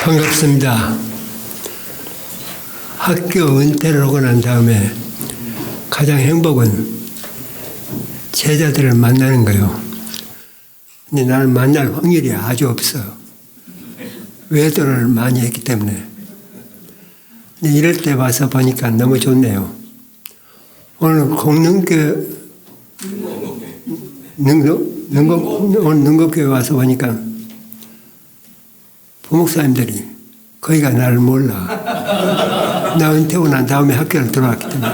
반갑습니다. 학교 은퇴를 하고 난 다음에 가장 행복은 제자들을 만나는 거예요. 근데 나는 만날 확률이 아주 없어. 외도를 많이 했기 때문에. 근데 이럴 때 와서 보니까 너무 좋네요. 오늘 공릉교회 오늘 능곡교회 와서 보니까 부목사님들이 거기가 나를 몰라. 나 은퇴하고 난 다음에 학교를 들어왔기 때문에.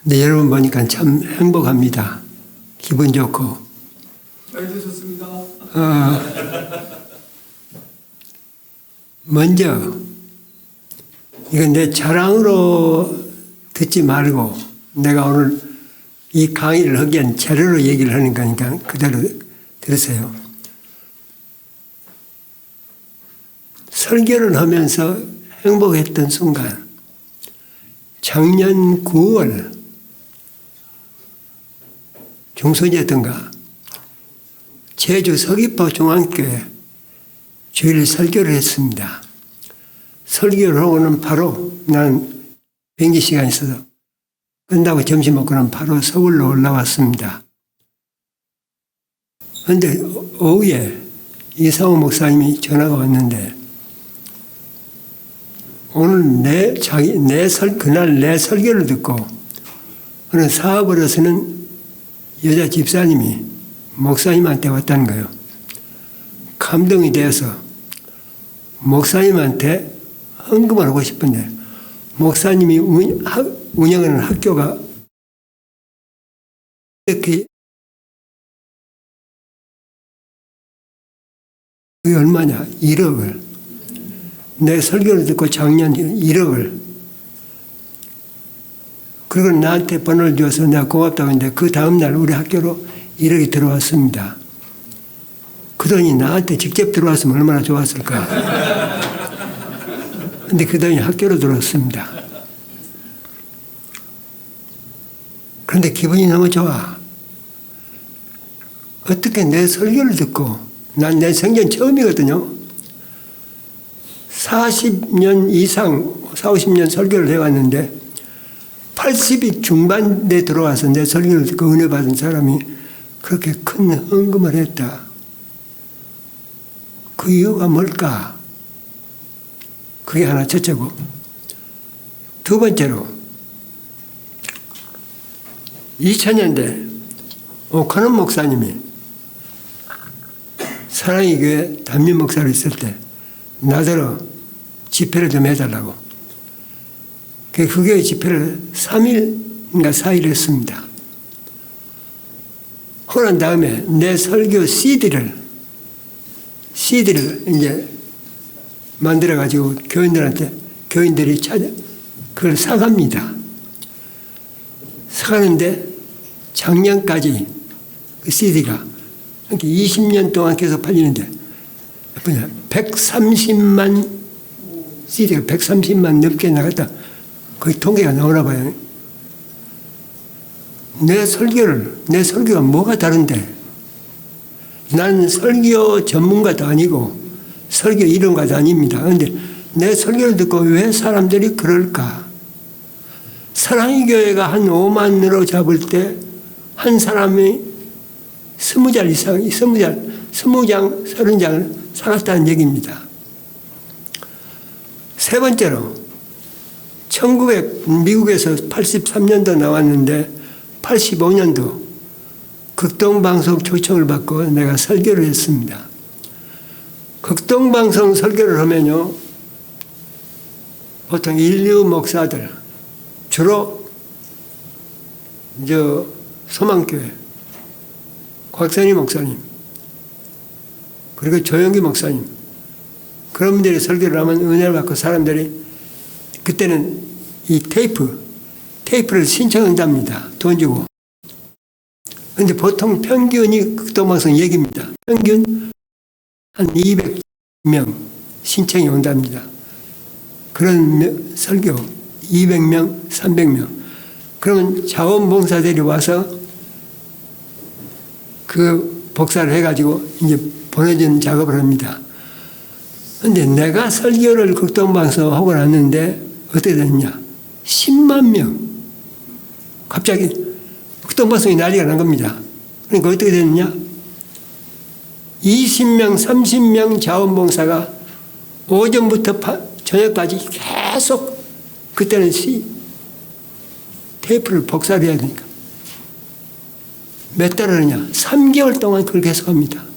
근데 여러분 보니까 참 행복합니다. 기분 좋고. 잘 되셨습니다. 먼저 이건 내 자랑으로 듣지 말고 내가 오늘 이 강의를 하기 위한 재료로 얘기를 하는 거니까 그대로 들으세요. 설교를 하면서 행복했던 순간, 작년 9월 중순이었던가 제주 서귀포 중앙교회 주일 설교를 했습니다. 설교를 하고는 바로 난 비행기 시간이 있어서 끝나고 점심 먹고는 바로 서울로 올라왔습니다. 그런데 오후에 이상호 목사님이 전화가 왔는데 오늘 그날 내 설교를 듣고 어느 사업을 해서는 여자 집사님이 목사님한테 왔다는 거예요. 감동이 되어서 목사님한테 헌금을 하고 싶은데 목사님이 운영하는 학교가 이렇게 그게 얼마냐? 1억을. 내 설교를 듣고 작년 1억을. 그리고 나한테 번호를 줘서 내가 고맙다고 했는데 그 다음날 우리 학교로 1억이 들어왔습니다. 그 돈이 나한테 직접 들어왔으면 얼마나 좋았을까. 근데 그 돈이 학교로 들어왔습니다. 그런데 기분이 너무 좋아. 어떻게 내 설교를 듣고, 난 내 생전 처음이거든요. 40년 이상, 40, 50년 설교를 해왔는데 80이 중반에 들어와서 내 설교를 듣고 은혜 받은 사람이 그렇게 큰 헌금을 했다. 그 이유가 뭘까? 그게 하나 첫째고. 두 번째로 2000년대 오카논 목사님이 사랑의 교회 담임 목사로 있을 때 나더러 집회를 좀 해달라고. 그 교회 집회를 3일인가 4일 했습니다. 하고 난 다음에 내 설교 CD를 이제 만들어가지고 교인들이 그걸 사갑니다. 사가는데 작년까지 그 CD가 20년 동안 계속 팔리는데 130만 CD가 130만 넘게 나갔다. 거의 통계가 나오나 봐요. 내 설교가 뭐가 다른데? 나는 설교 전문가도 아니고 설교 이론가도 아닙니다. 그런데 내 설교를 듣고 왜 사람들이 그럴까? 사랑의 교회가 한 5만으로 잡을 때 한 사람이 20장 이상, 20장, 30장을 살았다는 얘기입니다. 세 번째로 미국에서 83년도 나왔는데 85년도 극동방송 초청을 받고 내가 설교를 했습니다. 극동방송 설교를 하면요, 보통 인류 목사들, 주로 소망교회, 곽선희 목사님, 그리고 조영기 목사님, 그런 분들이 설교를 하면 은혜를 받고 사람들이 그때는 이 테이프를 신청한답니다. 돈 주고. 근데 보통 평균이 극동방송 얘기입니다. 평균 한 200명 신청이 온답니다. 그런 설교 200명, 300명. 그러면 자원봉사들이 와서 그 복사를 해가지고 이제 보내주는 작업을 합니다. 근데 내가 설교를 극동방송 하고 났는데 어떻게 됐냐? 10만 명. 갑자기 극동방송이 난리가 난 겁니다. 그러니까 어떻게 됐냐? 20명, 30명 자원봉사가 오전부터 저녁까지 계속 그때는 테이프를 복사를 해야 되니까 몇 달을 하냐? 3개월 동안 그걸 계속합니다.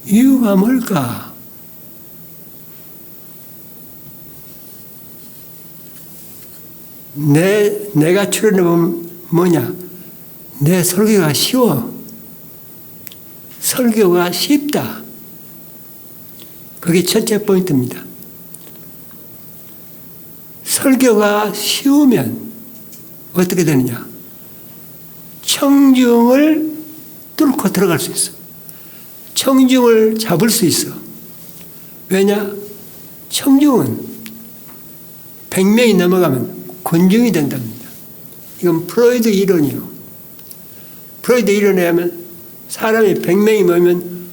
이유가 뭘까? 내가 출연해보면 뭐냐? 내 설교가 쉬워. 설교가 쉽다. 그게 첫째 포인트입니다. 설교가 쉬우면 어떻게 되느냐? 청중을 뚫고 들어갈 수 있어. 청중을 잡을 수 있어. 왜냐? 청중은 100명이 넘어가면 군중이 된답니다. 이건 프로이드 이론이요. 프로이드 이론에 하면 사람이 100명이 모이면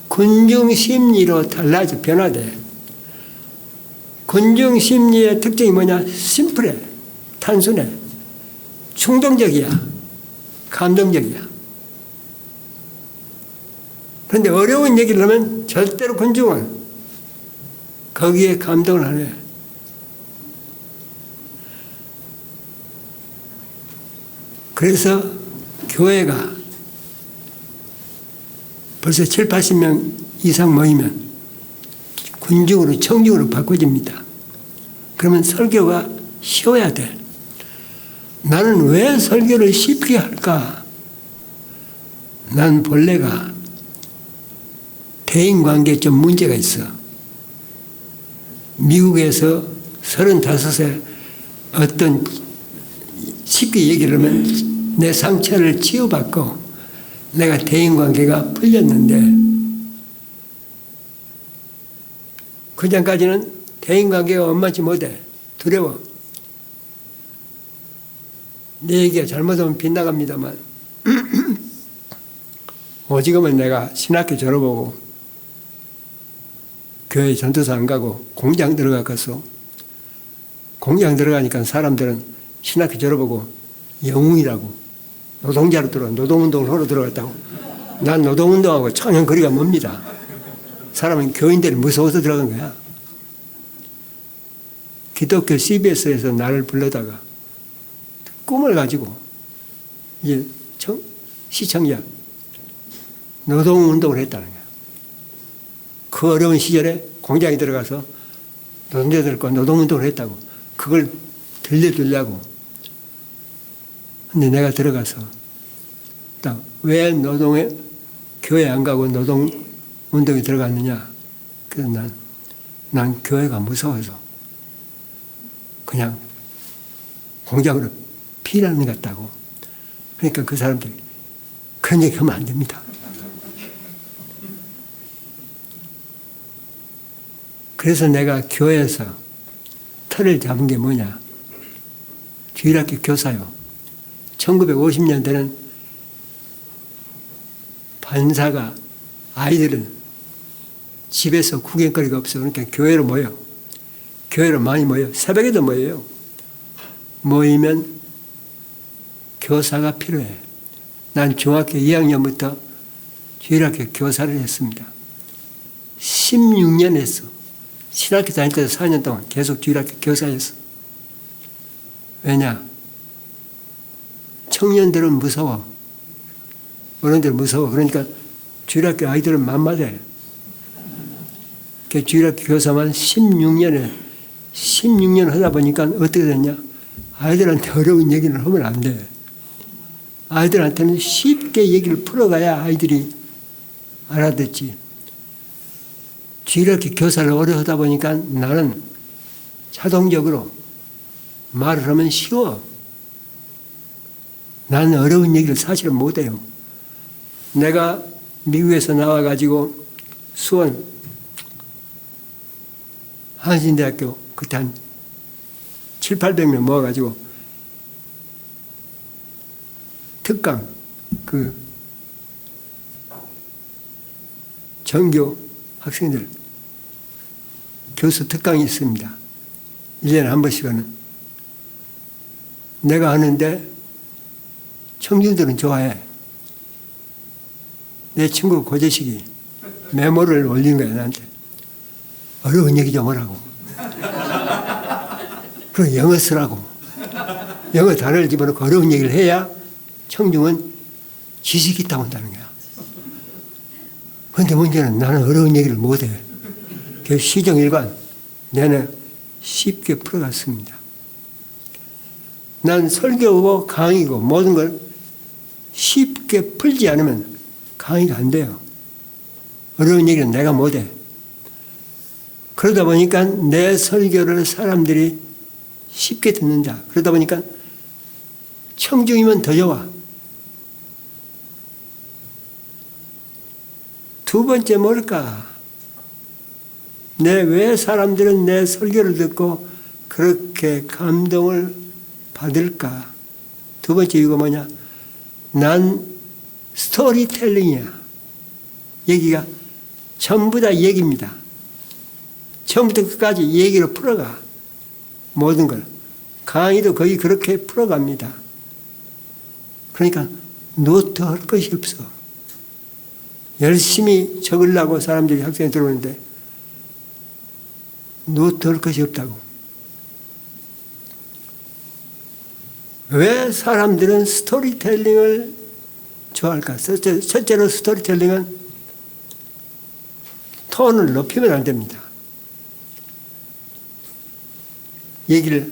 군중 심리로 달라져 변화돼. 군중 심리의 특징이 뭐냐? 심플해. 단순해. 충동적이야. 감동적이야. 그런데 어려운 얘기를 하면 절대로 군중은 거기에 감동을 안 해. 그래서 교회가 벌써 7, 80명 이상 모이면 군중으로 청중으로 바꿔집니다. 그러면 설교가 쉬워야 돼. 나는 왜 설교를 쉽게 할까? 난 본래가 대인관계에 좀 문제가 있어. 미국에서 35세 어떤 쉽게 얘기를 하면 내 상처를 치유받고 내가 대인관계가 풀렸는데 그 전까지는 대인관계가 원만치 못해. 두려워. 내 얘기가 잘못하면 빗나갑니다만 오지금은 내가 신학교 졸업하고 교회 전도사 안 가고 공장 들어가서 공장 들어가니까 사람들은 신학교 졸업하고 영웅이라고 노동자로 들어가 노동운동을 하러 들어갔다고. 난 노동운동하고 전혀 거리가 멉니다. 사람은 교인들이 무서워서 들어간 거야. 기독교 CBS에서 나를 불러다가 꿈을 가지고 이제 시청자 노동운동을 했다는 거야. 그 어려운 시절에 공장에 들어가서 노동자들과 노동운동을 했다고. 그걸 들려주려고. 근데 내가 들어가서 왜 교회 안 가고 노동운동에 들어갔느냐. 그래서 난 교회가 무서워서 그냥 공장으로 피나는 것 같다고. 그러니까 그 사람들이 그런 얘기 하면 안 됩니다. 그래서 내가 교회에서 틀을 잡은 게 뭐냐. 주일학교 교사요. 1950년대는 반사가 아이들은 집에서 구경거리가 없어. 그러니까 교회로 모여. 교회로 많이 모여. 새벽에도 모여요. 모이면 교사가 필요해. 난 중학교 2학년부터 주일학교 교사를 했습니다. 16년 했어. 신학교 다닐 때도 4년 동안 계속 주일학교 교사였어. 왜냐? 청년들은 무서워. 어른들 무서워. 그러니까 주일학교 아이들은 만만해. 주일학교 교사만 16년 하다 보니까 어떻게 됐냐? 아이들한테 어려운 얘기를 하면 안 돼. 아이들한테는 쉽게 얘기를 풀어가야 아이들이 알아듣지. 주일학교 교사를 오래 하다 보니까 나는 자동적으로 말을 하면 쉬워. 나는 어려운 얘기를 사실은 못해요. 내가 미국에서 나와가지고 수원 한신대학교 그때 한 7, 800명 모아가지고 특강 전교 학생들 교수 특강이 있습니다. 1년에 한 번씩 하는. 내가 하는데 청중들은 좋아해. 내 친구 고재식이 메모를 올린 거야, 나한테. 어려운 얘기 좀 하라고. 그리고 영어 쓰라고. 영어 단어를 집어넣고 어려운 얘기를 해야 청중은 지식이 있다고 한다는 거야. 그런데 문제는 나는 어려운 얘기를 못해. 그래서 시정일관 내내 쉽게 풀어갔습니다. 난 설교고 강의고 모든 걸 쉽게 풀지 않으면 강의가 안 돼요. 어려운 얘기는 내가 못해. 그러다 보니까 내 설교를 사람들이 쉽게 듣는다. 그러다 보니까 청중이면 더 좋아. 두 번째 뭘까? 왜 사람들은 내 설교를 듣고 그렇게 감동을 받을까? 두 번째 이유가 뭐냐? 난 스토리텔링이야. 얘기가 전부 다 얘기입니다. 처음부터 끝까지 얘기로 풀어가. 모든 걸. 강의도 거의 그렇게 풀어갑니다. 그러니까 노트 할 것이 없어. 열심히 적으려고 사람들이 학생이 들어오는데 노트 할 것이 없다고. 왜 사람들은 스토리텔링을 좋아할까? 첫째로 스토리텔링은 톤을 높이면 안 됩니다. 얘기를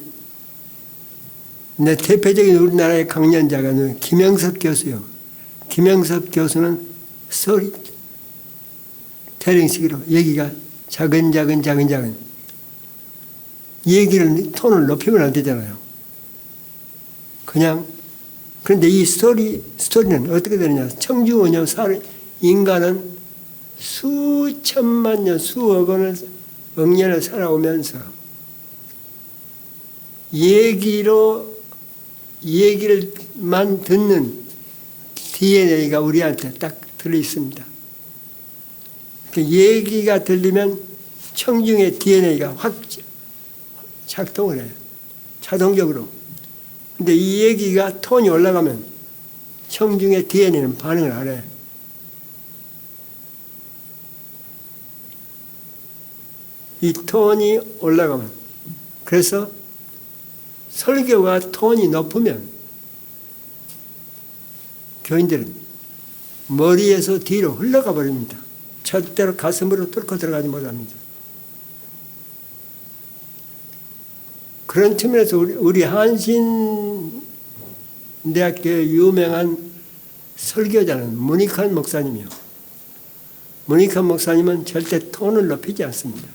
내 대표적인 우리나라의 강연자가 김영석 교수요. 김영석 교수는 스토리텔링식으로 얘기가 작은 얘기를 톤을 높이면 안 되잖아요. 그런데 이 스토리는 어떻게 되느냐? 청주원형 인간은 수천만 년, 수억 억년을 살아오면서 얘기를만 듣는 DNA가 우리한테 딱 들어 있습니다. 얘기가 들리면 청중의 DNA가 확 작동을 해요. 자동적으로. 근데 이 얘기가 톤이 올라가면 청중의 DNA는 반응을 안 해요. 이 톤이 올라가면. 그래서 설교가 톤이 높으면 교인들은 머리에서 뒤로 흘러가 버립니다. 절대로 가슴으로 뚫고 들어가지 못합니다. 그런 측면에서 우리 한신대학교의 유명한 설교자는 문익환 목사님이요. 문익환 목사님은 절대 톤을 높이지 않습니다.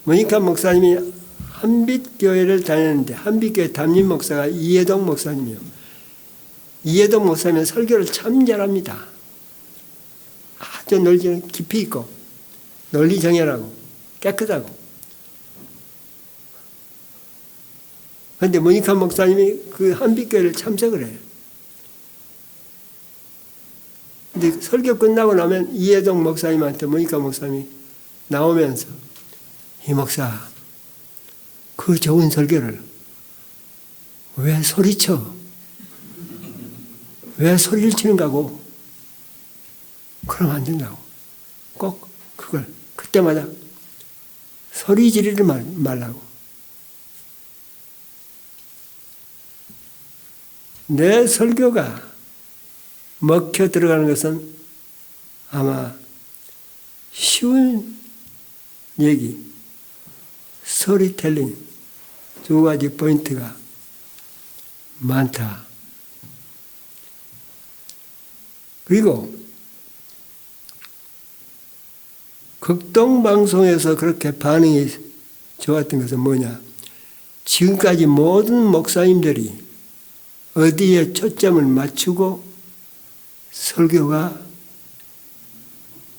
문익환 목사님이 한빛교회를 다녔는데 한빛교회 담임 목사가 이해동 목사님이요. 이해동 목사님은 설교를 참 잘합니다. 아주 논리 깊이 있고 논리 정연하고 깨끗하고. 그런데 문익환 목사님이 그 한빛교회를 참석을 해요. 근데 설교 끝나고 나면 이해동 목사님한테 문익환 목사님이 나오면서 이 목사 그 좋은 설교를 왜 소리쳐? 왜 소리를 치는가고? 그러면 안 된다고. 꼭 그걸 그때마다 소리 지르지 말라고. 내 설교가 먹혀 들어가는 것은 아마 쉬운 얘기, 스토리텔링 두 가지 포인트가 많다. 그리고 극동방송에서 그렇게 반응이 좋았던 것은 뭐냐? 지금까지 모든 목사님들이 어디에 초점을 맞추고 설교가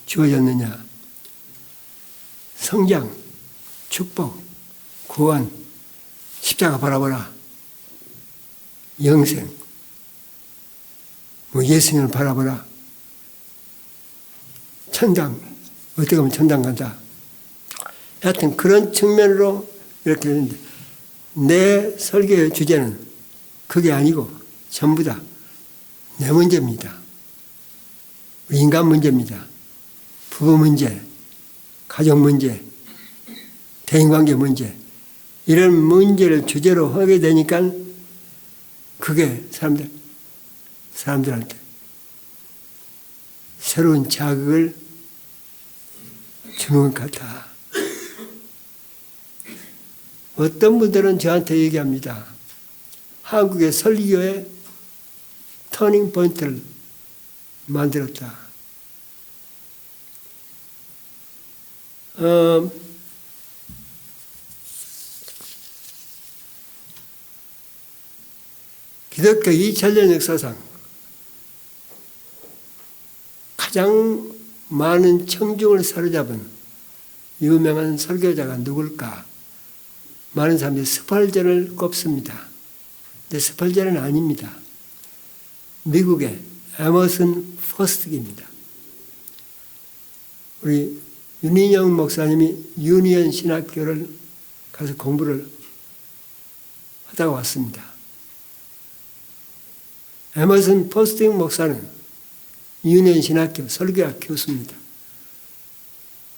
주어졌느냐? 성장, 축복, 구원, 십자가 바라보라, 영생, 예수님을 바라보라, 천당, 어떻게 하면 천당 간다. 하여튼 그런 측면으로 이렇게 했는데 내 설교의 주제는 그게 아니고 전부 다 내 문제입니다. 우리 인간 문제입니다. 부부 문제, 가족 문제, 대인관계 문제 이런 문제를 주제로 하게 되니까 그게 사람들한테 새로운 자극을 주는 것 같아. 어떤 분들은 저한테 얘기합니다. 한국의 설교의 터닝 포인트를 만들었다. 기독교 2000년 역사상 가장 많은 청중을 사로잡은 유명한 설교자가 누굴까? 많은 사람들이 스펄전을 꼽습니다. 근데 스펄전은 아닙니다. 미국의 에머슨 포스트기입니다. 우리 윤인영 목사님이 유니언 신학교를 가서 공부를 하다가 왔습니다. 에머슨 포스팅 목사는 유니언 신학교 설교학 교수입니다.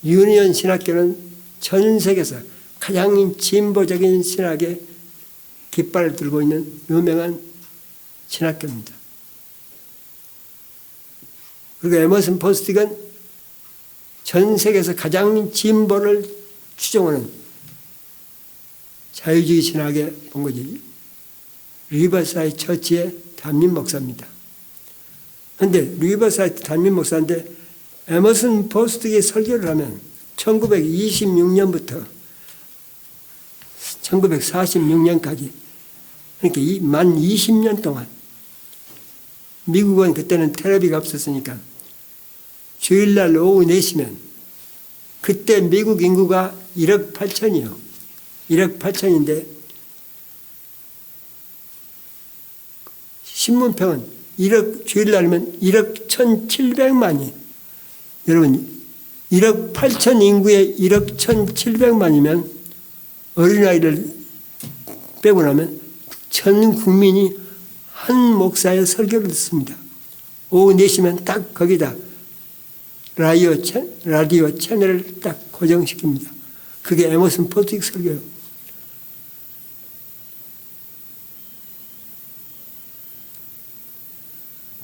유니언 신학교는 전 세계에서 가장 진보적인 신학의 깃발을 들고 있는 유명한 신학교입니다. 그리고 에머슨 포스틱은 전 세계에서 가장 진보를 추종하는 자유주의 신학의 본거지 리버사이드 처치의 담임 목사입니다. 그런데 리버사이드 담임 목사인데 에머슨 포스틱이 설교를 하면 1926년부터 1946년까지 그러니까 만 20년 동안 미국은 그때는 텔레비가 없었으니까 주일날 오후 4시면 그때 미국 인구가 1억 8천이요. 1억 8천인데 신문평은 1억 주일날이면 1억 1,700만이 여러분 1억 8천 인구에 1억 1,700만이면 어린아이를 빼고 나면 전 국민이 한 목사의 설교를 듣습니다. 오후 4시면 딱 거기다 라디오 채널을 딱 고정시킵니다. 그게 에머슨 포스틱 설교예요.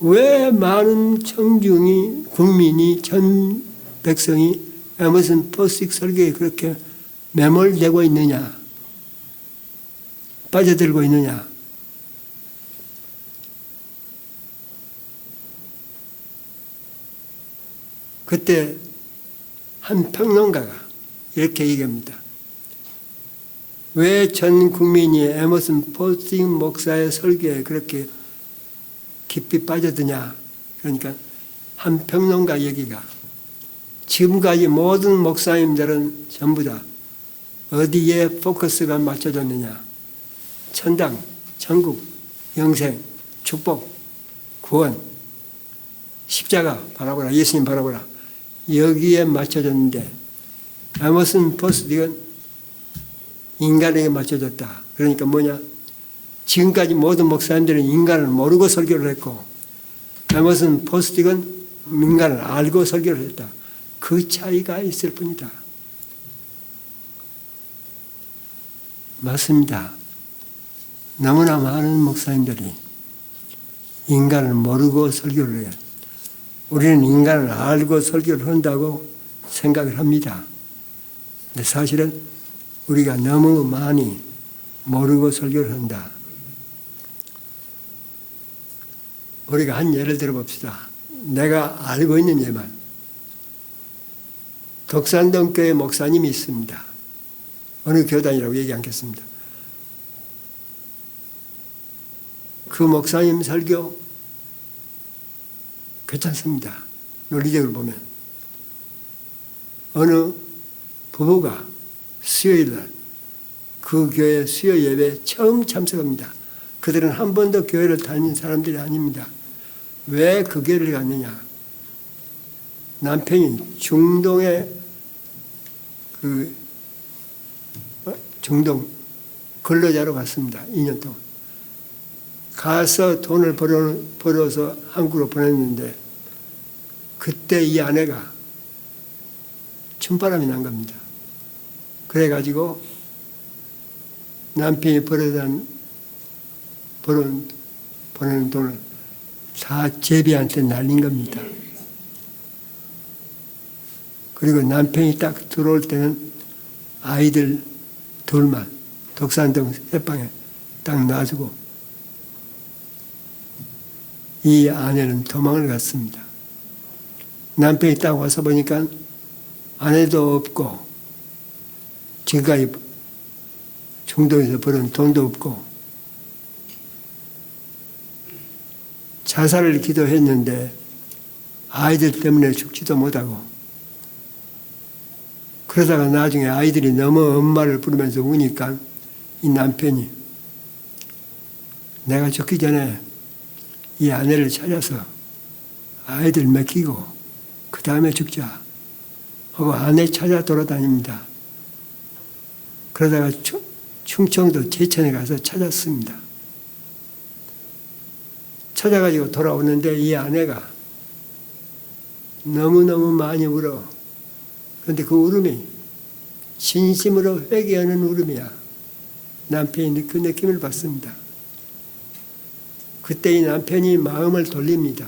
왜 많은 청중이, 국민이, 전 백성이 에머슨 포스틱 설교에 그렇게 매몰되고 있느냐, 빠져들고 있느냐. 그때 한 평론가가 이렇게 얘기합니다. 왜 전 국민이 에머슨 포스틱 목사의 설교에 그렇게 깊이 빠져드냐. 그러니까 한 평론가 얘기가 지금까지 모든 목사님들은 전부 다 어디에 포커스가 맞춰졌느냐. 천당, 천국, 영생, 축복, 구원, 십자가 바라보라, 예수님 바라보라. 여기에 맞춰졌는데 에머슨 포스틱은 인간에게 맞춰졌다. 그러니까 뭐냐? 지금까지 모든 목사님들은 인간을 모르고 설교를 했고 에머슨 포스틱은 인간을 알고 설교를 했다. 그 차이가 있을 뿐이다. 맞습니다. 너무나 많은 목사님들이 인간을 모르고 설교를 해요. 우리는 인간을 알고 설교를 한다고 생각을 합니다. 근데 사실은 우리가 너무 많이 모르고 설교를 한다. 우리가 한 예를 들어봅시다. 내가 알고 있는 예만. 덕산동 교회 목사님이 있습니다. 어느 교단이라고 얘기 않겠습니다. 그 목사님 설교 괜찮습니다. 논리적으로 보면. 어느 부부가 수요일날 그 교회 수요 예배에 처음 참석합니다. 그들은 한 번도 교회를 다닌 사람들이 아닙니다. 왜 그 교회를 갔느냐? 남편이 중동의 그 중동 근로자로 갔습니다. 2년 동안. 가서 돈을 벌어서 한국으로 보냈는데 그때 이 아내가 춤바람이 난 겁니다. 그래가지고 남편이 보내는 돈을 다 제비한테 날린 겁니다. 그리고 남편이 딱 들어올 때는 아이들 둘만 독산동 새방에 딱 놔주고 이 아내는 도망을 갔습니다. 남편이 딱 와서 보니까 아내도 없고 지금까지 중동에서 벌은 돈도 없고 자살을 기도했는데 아이들 때문에 죽지도 못하고 그러다가 나중에 아이들이 너무 엄마를 부르면서 우니까 이 남편이 내가 죽기 전에 이 아내를 찾아서 아이들 맡기고 그 다음에 죽자 하고 아내 찾아 돌아다닙니다. 그러다가 충청도 제천에 가서 찾았습니다. 찾아가지고 돌아오는데 이 아내가 너무너무 많이 울어. 그런데 그 울음이 진심으로 회개하는 울음이야. 남편이 그 느낌을 받습니다. 그때 이 남편이 마음을 돌립니다.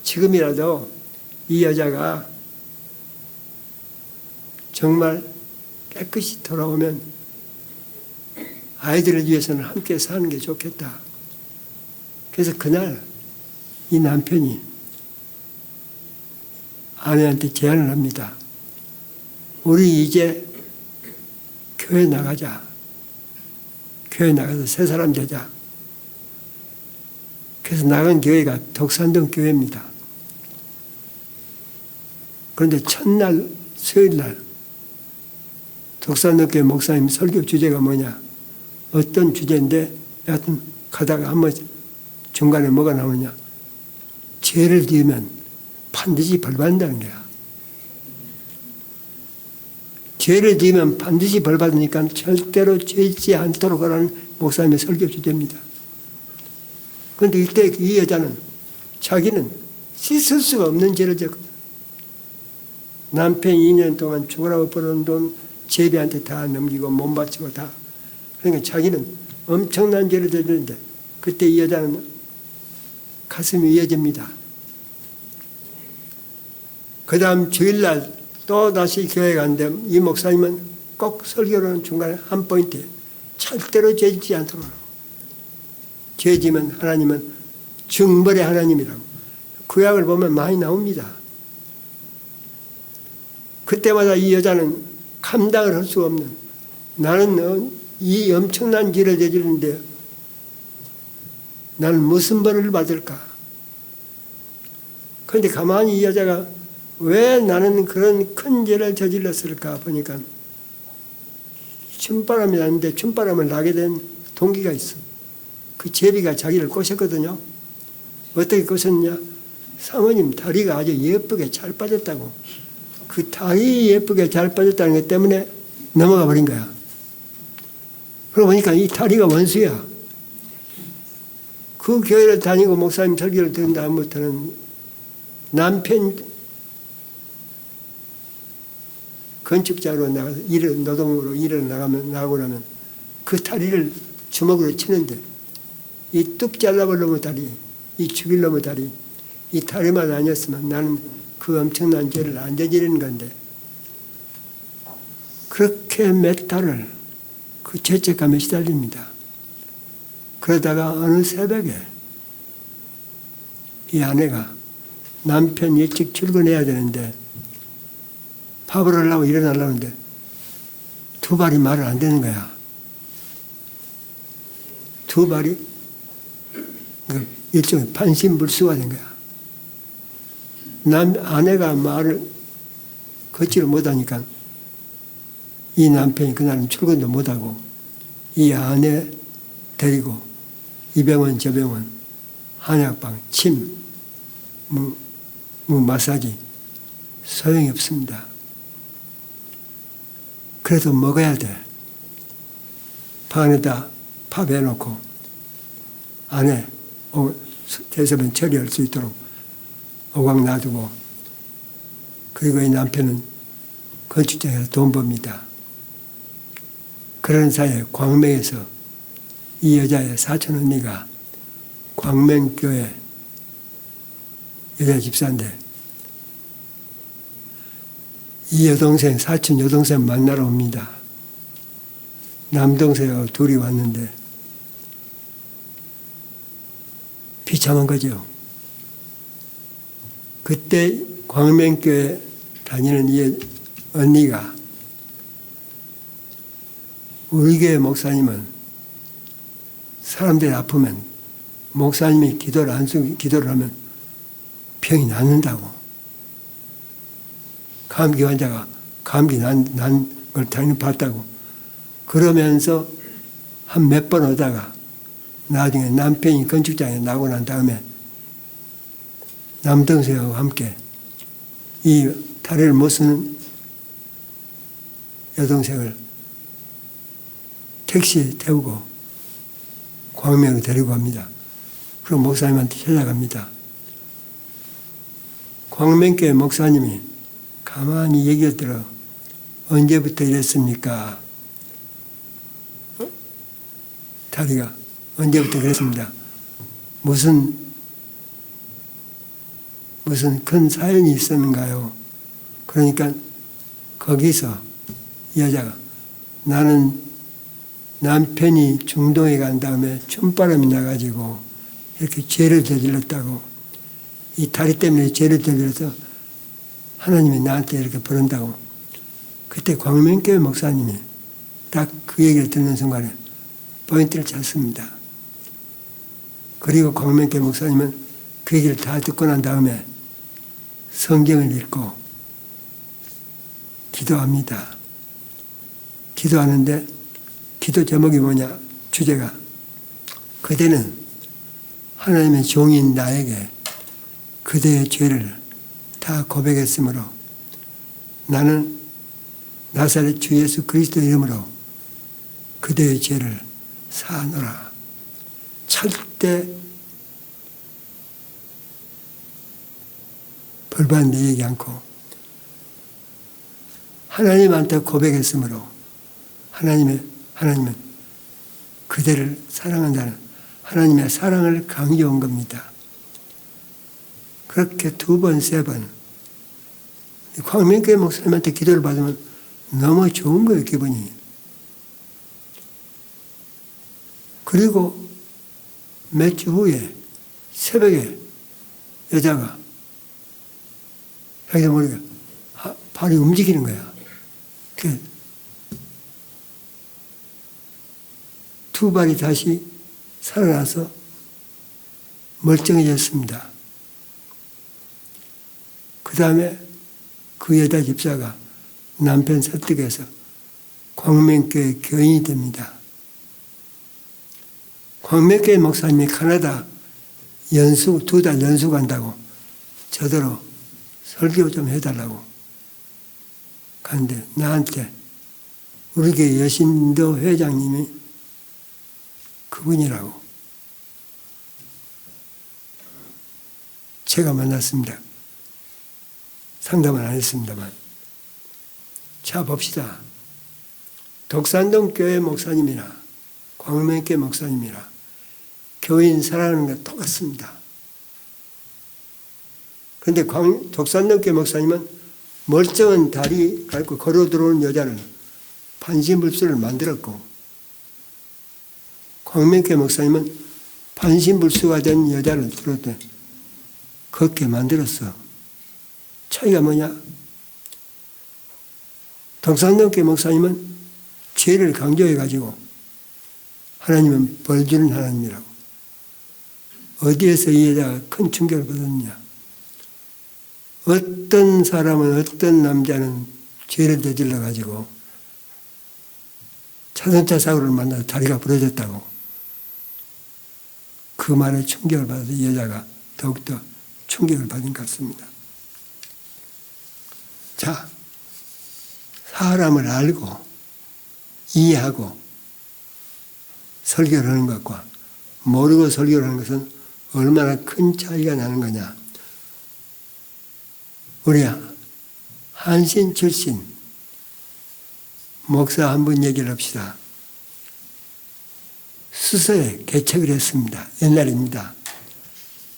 지금이라도 이 여자가 정말 깨끗이 돌아오면 아이들을 위해서는 함께 사는 게 좋겠다. 그래서 그날 이 남편이 아내한테 제안을 합니다. 우리 이제 교회 나가자. 교회 나가서 새 사람 되자. 그래서 나간 교회가 독산동 교회입니다. 그런데 첫날 수요일날 독산동 교회 목사님 설교 주제가 뭐냐? 어떤 주제인데 여하튼 가다가 한번 중간에 뭐가 나오냐? 죄를 지으면 반드시 벌 받는다는 거야. 죄를 지으면 반드시 벌 받으니까 절대로 죄 짓지 않도록 하라는 목사님의 설교 주제입니다. 그런데 이때 이 여자는 자기는 씻을 수가 없는 죄를 졌거든. 남편이 2년 동안 죽으라고 벌어온 돈 제비한테 다 넘기고 몸 바치고 다. 그러니까 자기는 엄청난 죄를 졌는데 그때 이 여자는 가슴이 이어집니다. 그 다음 주일날 또 다시 교회 갔는데 이 목사님은 꼭 설교하는 중간에 한 포인트에 절대로 죄 짓지 않도록 하라고. 죄 지면 하나님은 증벌의 하나님이라고. 구약을 보면 많이 나옵니다. 그때마다 이 여자는 감당을 할 수 없는, 나는 이 엄청난 죄를 저지르는데 나는 무슨 벌을 받을까? 그런데 가만히 이 여자가 왜 나는 그런 큰 죄를 저질렀을까 보니까 춤바람이 나는데 춤바람을 나게 된 동기가 있어. 그 제비가 자기를 꼬셨거든요. 어떻게 꼬셨냐? 사모님 다리가 아주 예쁘게 잘 빠졌다고. 그 다리 예쁘게 잘 빠졌다는 것 때문에 넘어가 버린 거야. 그러고 보니까 이 다리가 원수야. 그 교회를 다니고 목사님 설교를 들은 다음부터는 남편 건축자로 나가서 노동으로 일을 나가고 나면 그 다리를 주먹으로 치는데 이 뚝 잘라볼 놈의 다리, 이 죽일 놈의 다리, 이 다리만 아니었으면 나는 그 엄청난 죄를 안 저지르는 건데 그렇게 몇 달을 그 죄책감에 시달립니다. 그러다가 어느 새벽에 이 아내가 남편 일찍 출근해야 되는데 밥을 하려고 일어나려는데 두 발이 말을 안 되는 거야. 두 발이 일종의 반신불수가 된 거야. 아내가 말을 걷지를 못하니까 이 남편이 그날은 출근도 못하고 이 아내 데리고 이 병원 저 병원 한약방 침 마사지 소용이 없습니다. 그래도 먹어야 돼. 방에다 파배해놓고 안에 대소변 처리할 수 있도록 오각 놔두고, 그리고 이 남편은 건축장에서 돈 법니다. 그런 사이에 광명에서 이 여자의 사촌 언니가 광명교회 여자 집사인데, 이 여동생, 사촌 여동생 만나러 옵니다. 남동생하고 둘이 왔는데 비참한 거죠. 그때 광명교회 다니는 이 언니가, 우리 교회 목사님은 사람들이 아프면 목사님이 기도를 하면 병이 낫는다고. 감기 환자가 감기 난 걸 당연히 봤다고. 그러면서 한 몇 번 오다가 나중에 남편이 건축장에 나고 난 다음에 남동생하고 함께 이 다리를 못 쓰는 여동생을 택시에 태우고 광명으로 데리고 갑니다. 그럼 목사님한테 찾아갑니다. 광명교회 목사님이 가만히 얘기를 들어. 언제부터 이랬습니까? 다리가 언제부터 그랬습니다. 무슨 큰 사연이 있었는가요? 그러니까 거기서 이 여자가, 나는 남편이 중동에 간 다음에 춤바람이 나가지고 이렇게 죄를 저질렀다고, 이 다리 때문에 죄를 저질러서 하나님이 나한테 이렇게 부른다고. 그때 광명교회 목사님이 딱 그 얘기를 듣는 순간에 포인트를 찾습니다. 그리고 광명교회 목사님은 그 얘기를 다 듣고 난 다음에 성경을 읽고 기도합니다. 기도하는데 기도 제목이 뭐냐? 주제가, 그대는 하나님의 종인 나에게 그대의 죄를 다 고백했으므로 나는 나사렛 주 예수 그리스도 이름으로 그대의 죄를 사하노라. 절대 벌받는 데 얘기 않고 하나님한테 고백했으므로 하나님은 그대를 사랑한다는 하나님의 사랑을 강조한 겁니다. 그렇게 두 번, 세 번. 광명교회 목사님한테 기도를 받으면 너무 좋은 거예요, 기분이. 그리고 몇 주 후에 새벽에 여자가 자기도 모르게 발이 움직이는 거야. 두 발이 다시 살아나서 멀쩡해졌습니다. 그 다음에 그 여자 집사가 남편 설득해서 광명교회 교인이 됩니다. 광명교회 목사님이 캐나다 두 달 연수 간다고 저더러 설교 좀 해달라고 갔는데, 나한테 우리 교회 여신도 회장님이 그분이라고. 제가 만났습니다. 상담은 안 했습니다만. 자, 봅시다. 독산동 교회 목사님이나 광명교회 목사님이나 교인 사랑하는 것 똑같습니다. 그런데 독산동 교회 목사님은 멀쩡한 다리 밟고 걸어 들어오는 여자를 반신불수를 만들었고, 광명교회 목사님은 반신불수가 된 여자를 들었더니 걷게 만들었어. 차이가 뭐냐? 독산동교회 목사님은 죄를 강조해가지고 하나님은 벌 주는 하나님이라고. 어디에서 이 여자가 큰 충격을 받았느냐? 어떤 사람은, 어떤 남자는 죄를 저질러가지고 자동차 사고를 만나서 다리가 부러졌다고. 그 말에 충격을 받아서 이 여자가 더욱더 충격을 받은 것 같습니다. 자, 사람을 알고 이해하고 설교를 하는 것과 모르고 설교를 하는 것은 얼마나 큰 차이가 나는 거냐. 우리 한신 출신 목사 한 분 얘기를 합시다. 수서에 개척을 했습니다. 옛날입니다.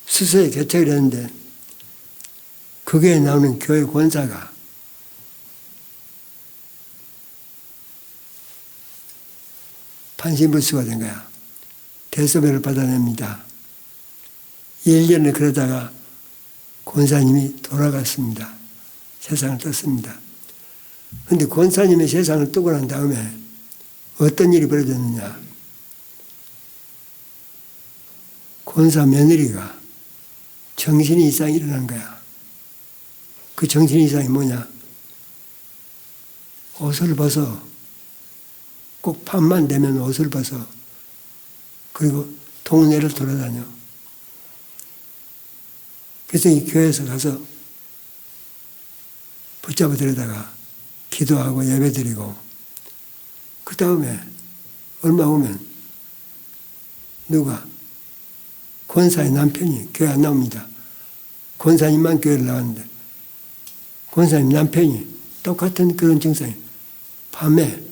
수서에 개척을 했는데 거기에 나오는 교회 권사가 판신불수가 된 거야. 대소변을 받아냅니다. 1년을 그러다가 권사님이 돌아갔습니다. 세상을 떴습니다. 그런데 권사님이 세상을 뜨고 난 다음에 어떤 일이 벌어졌느냐. 권사 며느리가 정신 이상이 일어난 거야. 그 정신 이상이 뭐냐. 옷을 벗어. 꼭 밤만 되면 옷을 벗어. 그리고 동네를 돌아다녀. 그래서 이 교회에서 가서 붙잡아 들여다가 기도하고 예배드리고 그 다음에 얼마 후면 누가 권사의 남편이 교회 안 나옵니다. 권사님만 교회를 나왔는데 권사님 남편이 똑같은 그런 증상이 밤에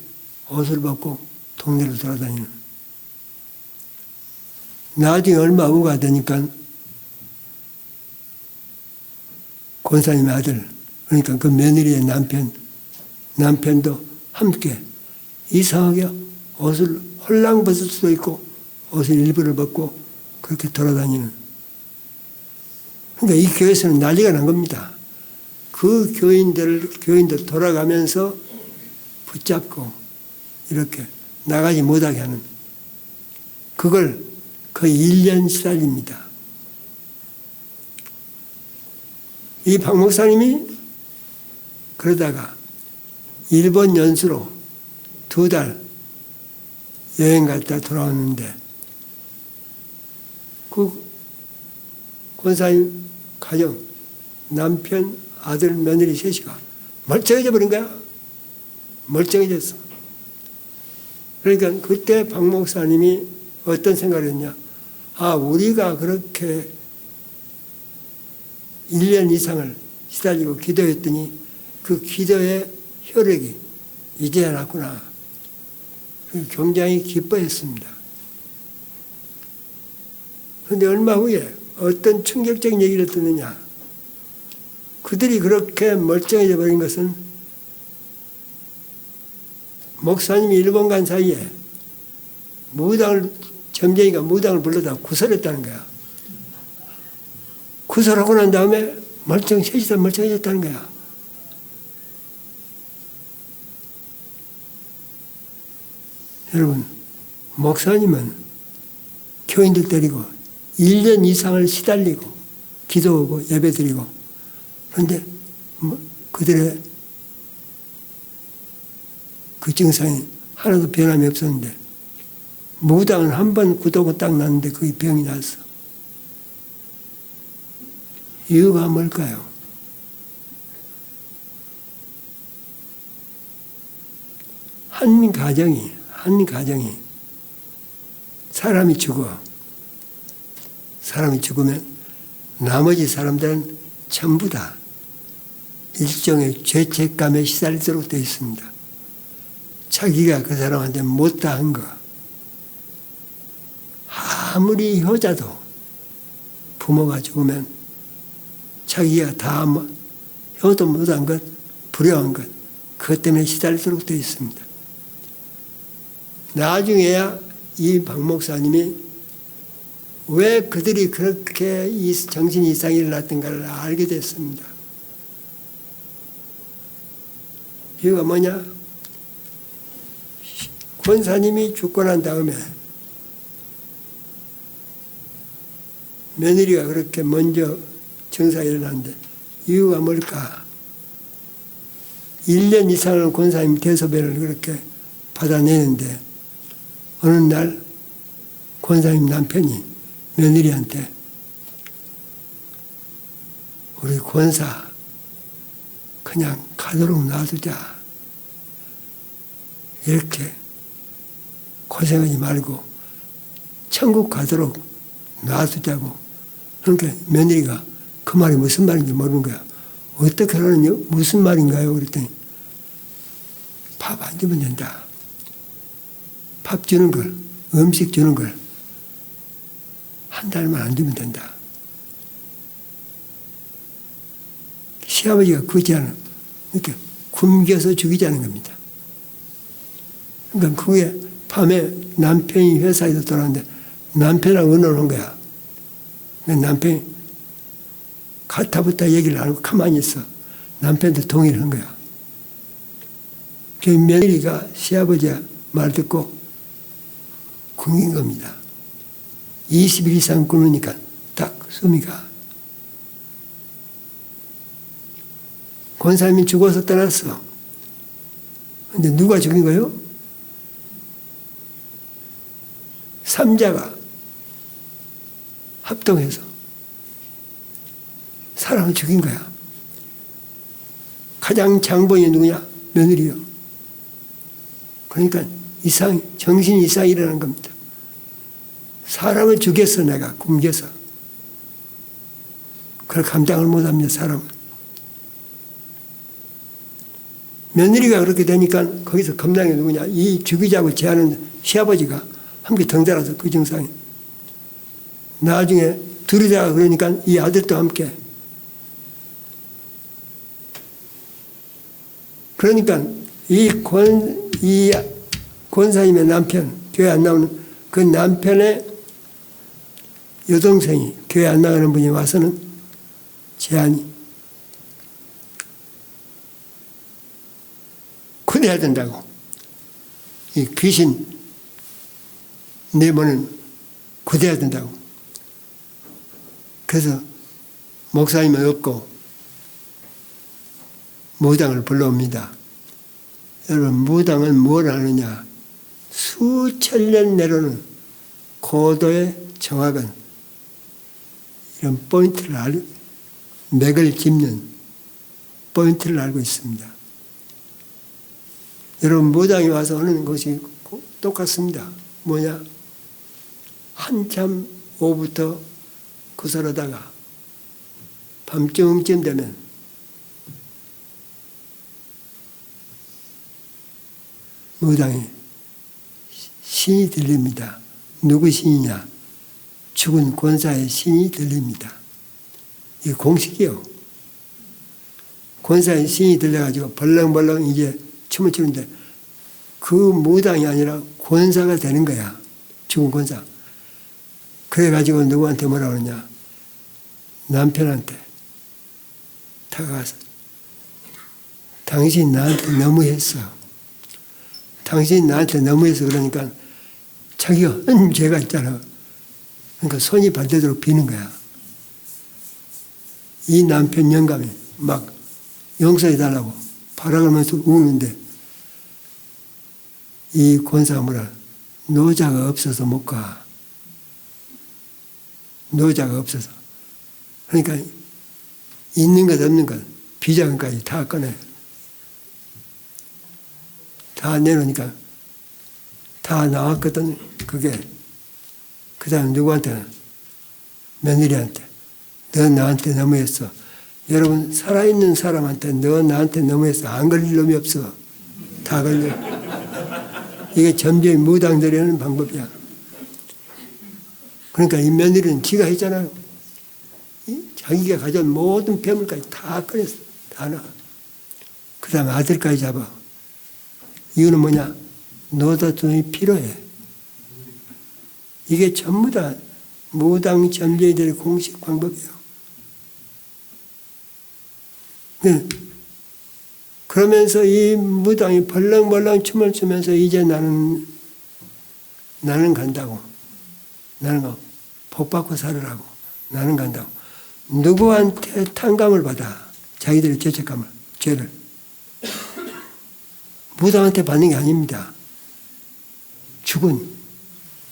옷을 벗고 동네를 돌아다니는. 나중에 얼마 후가 되니까 권사님의 아들, 그러니까 그 며느리의 남편도 함께 이상하게 옷을 홀랑 벗을 수도 있고 옷을 일부를 벗고 그렇게 돌아다니는. 그러니까 이 교회에서는 난리가 난 겁니다. 그 교인들 돌아가면서 붙잡고 이렇게 나가지 못하게 하는. 그걸 거의 1년 시달립니다. 이 박 목사님이 그러다가 일본 연수로 2달 여행 갔다 돌아왔는데 그 권사님 가정, 남편, 아들, 며느리 셋이가 멀쩡해져 버린 거야. 멀쩡해졌어. 그러니까 그때 박 목사님이 어떤 생각을 했냐. 아, 우리가 그렇게 1년 이상을 시달리고 기도했더니 그 기도의 효력이 이제야 났구나. 굉장히 기뻐했습니다. 그런데 얼마 후에 어떤 충격적인 얘기를 듣느냐. 그들이 그렇게 멀쩡해져 버린 것은 목사님이 일본 간 사이에 점쟁이가 무당을 불러다 구설했다는 거야. 구설하고 난 다음에 셋이 다 멀쩡해졌다는 거야. 여러분, 목사님은 교인들 데리고 1년 이상을 시달리고 기도하고 예배드리고 그런데 그들의 그 증상이 하나도 변함이 없었는데 무당은 한 번 구도고 딱 났는데 그게 병이 났어. 이유가 뭘까요? 한 가정이 사람이 죽으면 나머지 사람들은 전부 다 일종의 죄책감에 시달리도록 되어 있습니다. 자기가 그 사람한테 못다한 거, 아무리 효자도 부모가 죽으면 자기가 다 효도 못한 것, 불효한 것, 그것 때문에 시달리도록 되어 있습니다. 나중에야 이 박 목사님이 왜 그들이 그렇게 정신 이상이 일어났던가를 알게 됐습니다. 이유가 뭐냐? 권사님이 죽고 난 다음에 며느리가 그렇게 먼저 증상이 일어났는데 이유가 뭘까? 1년 이상을 권사님 대소변을 그렇게 받아내는데 어느 날 권사님 남편이 며느리한테 우리 권사 그냥 가도록 놔두자. 이렇게 고생하지 말고 천국 가도록 놔두자고. 그러니까 며느리가 그 말이 무슨 말인지 모르는 거야. 어떻게 하느냐? 무슨 말인가요? 그랬더니 밥 안 주면 된다. 밥 주는 걸, 음식 주는 걸 한 달만 안 주면 된다. 시아버지가 그 제안을 이렇게 굶겨서 죽이자는 겁니다. 그러니까 그게 밤에 남편이 회사에서 돌아왔는데 남편하고 의논한 거야. 남편이 가타부타 얘기를 안 하고 가만히 있어. 남편도 동의를 한 거야. 그 며느리가 시아버지의 말 듣고 굶긴 겁니다. 20일 이상 굶으니까 딱 숨이 가. 권사님이 죽어서 떠났어. 근데 누가 죽인 거예요? 삼자가 합동해서 사람을 죽인 거야. 가장 장본이 누구냐? 며느리요. 그러니까 정신 이상이 일어나는 겁니다. 사람을 죽였어, 내가 굶겨서. 그걸 감당을 못합니다, 사람은. 며느리가 그렇게 되니까 거기서 감당이 누구냐? 이 죽이자고 제안한 시아버지가 함께 덩달아서 그 증상이. 나중에 둘이다가 그러니까 이 아들도 함께. 그러니까 이 권사님의 남편, 교회 안 나오는 그 남편의 여동생이 교회 안 나가는 분이 와서는 제안이 구대해야 된다고. 이 귀신 내모는 구대해야 된다고. 그래서 목사님은 없고 무당을 불러옵니다. 여러분, 무당은 뭘 아느냐? 수천 년 내로는 고도의 정확한 이런 포인트를 맥을 짚는 포인트를 알고 있습니다. 여러분, 무당이 와서 하는 것이 똑같습니다. 뭐냐? 한참 오후부터 구설하다가 밤쯤쯤 되면 무당이 신이 들립니다. 누구 신이냐? 죽은 권사의 신이 들립니다. 이게 공식이요. 권사의 신이 들려가지고 벌렁벌렁 이제 춤을 추는데 그 무당이 아니라 권사가 되는 거야. 죽은 권사. 그래가지고 누구한테 뭐라 그러냐? 남편한테 다가가서 당신 나한테 너무했어. 당신 나한테 너무해서 그러니까 자기가 한 죄가 있잖아. 그러니까 손이 발되도록 비는 거야. 이 남편 영감이 막 용서해달라고 바라가면서 우는데 이 권사가 뭐라? 노자가 없어서 못 가. 노자가 없어서. 그러니까 있는 것 없는 것 비자금까지 다 꺼내. 다 내놓으니까 다 나왔거든. 그게 그 다음 누구한테? 며느리한테. 너 나한테 너무했어. 여러분, 살아있는 사람한테 너 나한테 너무했어. 안 걸릴 놈이 없어. 다 걸려. 이게 점쟁이 무당들이 하는 방법이야. 그러니까 이 며느리는 지가 했잖아요. 자기가 가져온 모든 폐물까지 다 꺼냈어. 다 나가. 그 다음에 아들까지 잡아. 이유는 뭐냐? 노다돈이 필요해. 이게 전부 다 무당 점쟁이들의 공식 방법이에요. 네. 그러면서 이 무당이 벌렁벌렁 춤을 추면서 이제 나는 간다고. 나는 복 받고 살으라고. 나는 간다고. 누구한테 탕감을 받아. 자기들의 죄책감을, 죄를. 무당한테 받는 게 아닙니다. 죽은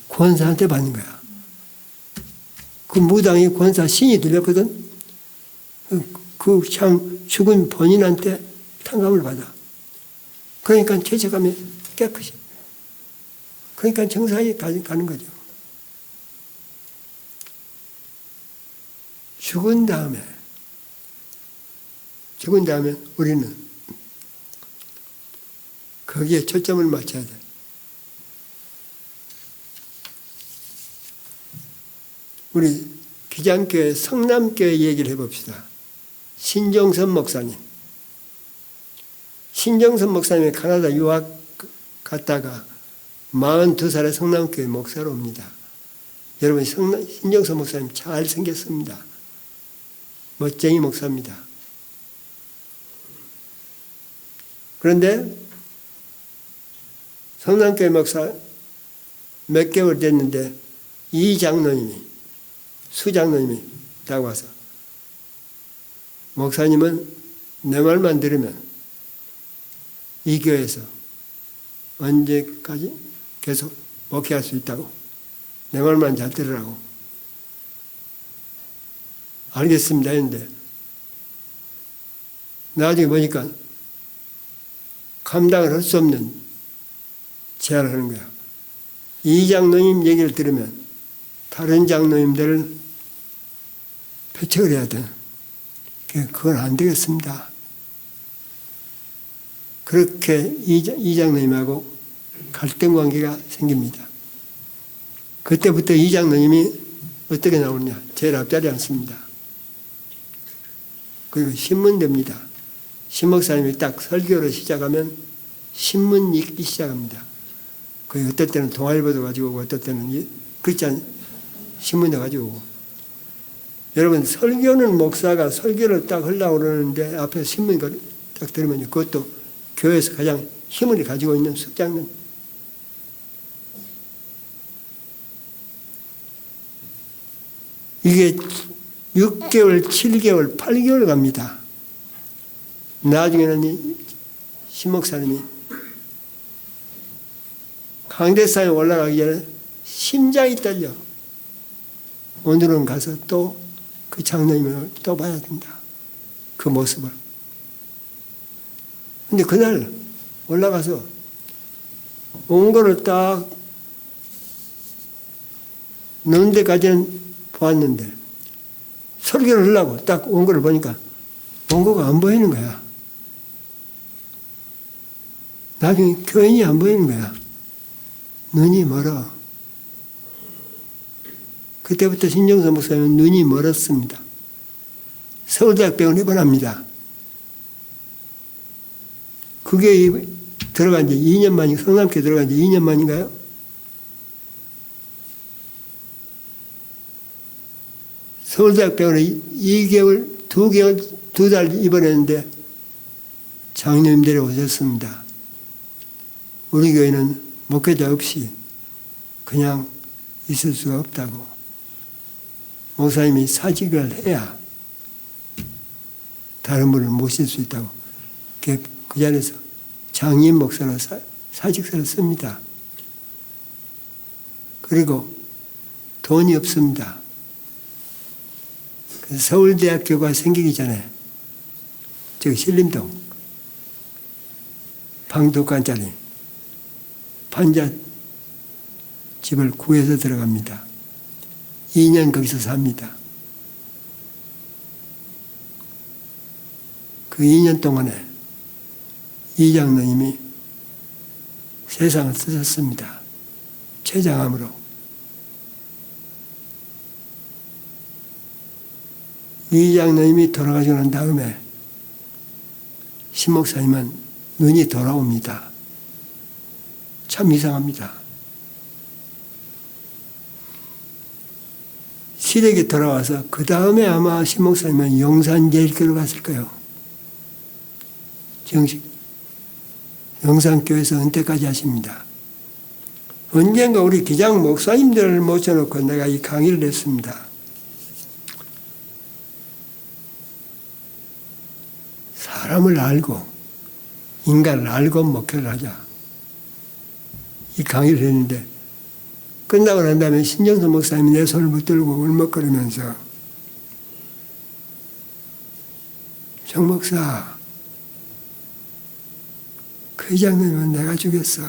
권사한테 받는 거야. 그 무당이 권사 신이 들렸거든. 그 참 죽은 본인한테 탕감을 받아. 그러니까 죄책감이 깨끗이. 그러니까 정상이 가는 거죠. 죽은 다음에 우리는 거기에 초점을 맞춰야 돼. 우리 기장교회 성남교회 얘기를 해봅시다. 신정선 목사님. 신정선 목사님이 캐나다 유학 갔다가 42살에 성남교회 목사로 옵니다. 여러분, 신정선 목사님 잘 생겼습니다. 멋쟁이 목사입니다. 그런데 성남교회 목사 몇 개월 됐는데 수장로님이 딱 와서 목사님은 내 말만 들으면 이 교회에서 언제까지 계속 목회할 수 있다고. 내 말만 잘 들으라고. 알겠습니다 했는데 나중에 보니까 감당을 할 수 없는 제안을 하는 거야. 이 장로님 얘기를 들으면 다른 장로님들을 배척을 해야 돼. 그건 안 되겠습니다. 그렇게 이 장로님하고 갈등 관계가 생깁니다. 그때부터 이 장로님이 어떻게 나오느냐. 제일 앞자리에 앉습니다. 그리고 신문됩니다. 신목사님이 딱 설교를 시작하면 신문 읽기 시작합니다. 그 어떨 때는 동아일보도 가지고 오고 어떨 때는 그렇지 않은 신문도 가지고 오고. 여러분, 설교는 목사가 설교를 딱 하려고 그러는데 앞에 신문 딱 들으면 그것도 교회에서 가장 힘을 가지고 있는 숙장님. 이게 6개월, 7개월, 8개월 갑니다. 나중에는 이 신목사님이 강대상에 올라가기 전에 심장이 떨려. 오늘은 가서 또 그 장로님을 또 봐야 된다. 그 모습을. 근데 그날 올라가서 온 거를 딱 넣은 데까지는 보았는데 설교를 하려고 딱 온 거를 보니까 원고가 안 보이는 거야. 나중에 교인이 안 보이는 거야. 눈이 멀어. 그때부터 신정선 목사님은 눈이 멀었습니다. 서울대학병원 입원합니다. 그게 들어간 지 2년 만이, 성남교회 들어간 지 2년 만인가요? 서울대학병원에 2개월, 2개월, 2달 입원했는데 장로님들이 오셨습니다. 우리 교회는 목회자 없이 그냥 있을 수가 없다고. 목사님이 사직을 해야 다른 분을 모실 수 있다고. 그 자리에서 장임 목사로 사직서를 씁니다. 그리고 돈이 없습니다. 서울대학교가 생기기 전에 저기 신림동 방 2칸짜리 판자 집을 구해서 들어갑니다. 2년 거기서 삽니다. 그 2년 동안에 이 장로님이 세상을 쓰셨습니다. 췌장암으로. 이 장로님이 돌아가시고 난 다음에 신목사님은 눈이 돌아옵니다. 참 이상합니다. 시댁에 돌아와서 그 다음에 아마 신목사님은 용산제일교회로 갔을 거예요. 정식 용산교회에서 은퇴까지 하십니다. 언젠가 우리 기장 목사님들을 모셔놓고 내가 이 강의를 했습니다. 사람을 알고 인간을 알고 목회를 하자. 이 강의를 했는데 끝나고 난 다음에 신정선 목사님이 내 손을 붙들고 울먹거리면서 정 목사, 그 장로님은 내가 죽였어.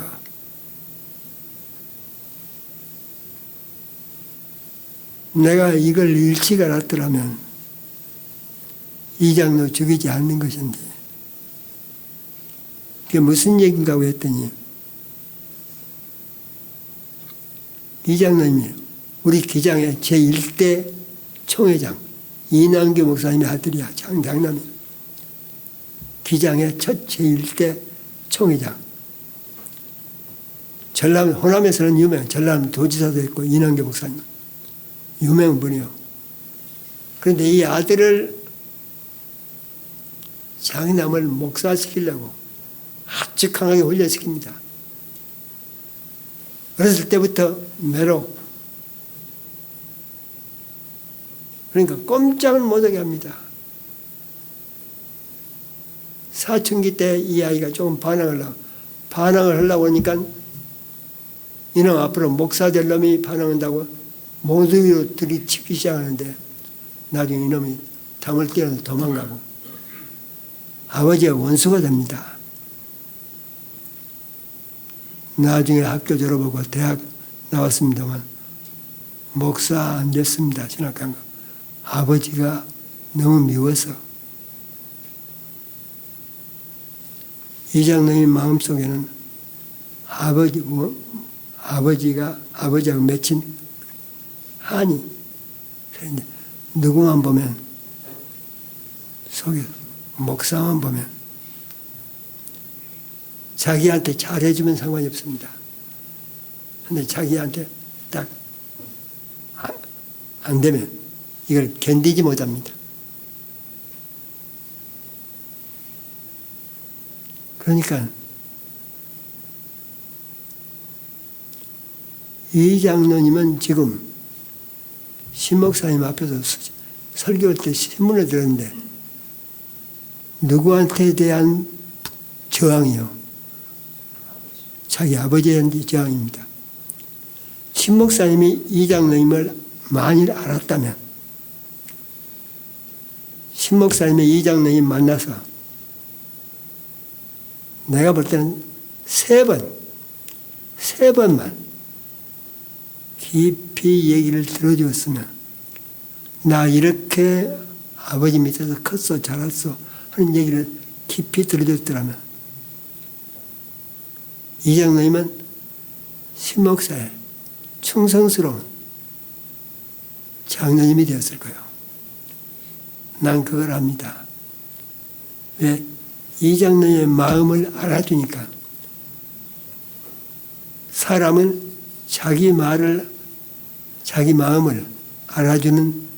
내가 이걸 잃지가 않았더라면 이장로 죽이지 않는 것인데 그게 무슨 얘기인가 했더니 이장로님이 우리 기장의 제1대 총회장 이남규 목사님의 아들이야. 장남이 기장의 첫 제1대 총회장. 전남 호남에서는 유명. 전남 도지사도 했고 이남규 목사님 유명한 분이요. 그런데 이 아들을 장남을 목사시키려고 아주 강하게 훈련시킵니다. 어렸을 때부터 매로 그러니까 꼼짝을 못하게 합니다. 사춘기 때 이 아이가 조금 반항을 하려고 하니까 이놈 앞으로 목사 될 놈이 반항한다고 모두로 들이치기 시작하는데 나중에 이놈이 담을 뛰어서 도망가고 아버지가 원수가 됩니다. 나중에 학교 졸업하고 대학 나왔습니다만 목사 안 됐습니다. 진학한 거. 아버지가 너무 미워서 이장로님 마음속에는 아버지하고 맺힌 한이 누구만 보면 속에 목사만 보면 자기한테 잘해주면 상관이 없습니다. 근데 자기한테 딱 안 되면 이걸 견디지 못합니다. 그러니까 이 장로님은 지금 신목사님 앞에서 설교할 때 신문을 들었는데 누구한테 대한 저항이요? 자기 아버지에 대한 저항입니다. 신목사님이 이 장로님을 만일 알았다면 신목사님이 이 장로님 만나서 내가 볼 때는 세 번만 깊이 얘기를 들어주었으면 나 이렇게 아버지 밑에서 컸어 자랐어 하는 얘기를 깊이 들어줬더라면 이 장로님은 신목사의 충성스러운 장로님이 되었을 거예요. 난 그걸 압니다. 왜? 이 장로님의 마음을 알아주니까 사람은 자기 마음을 알아주는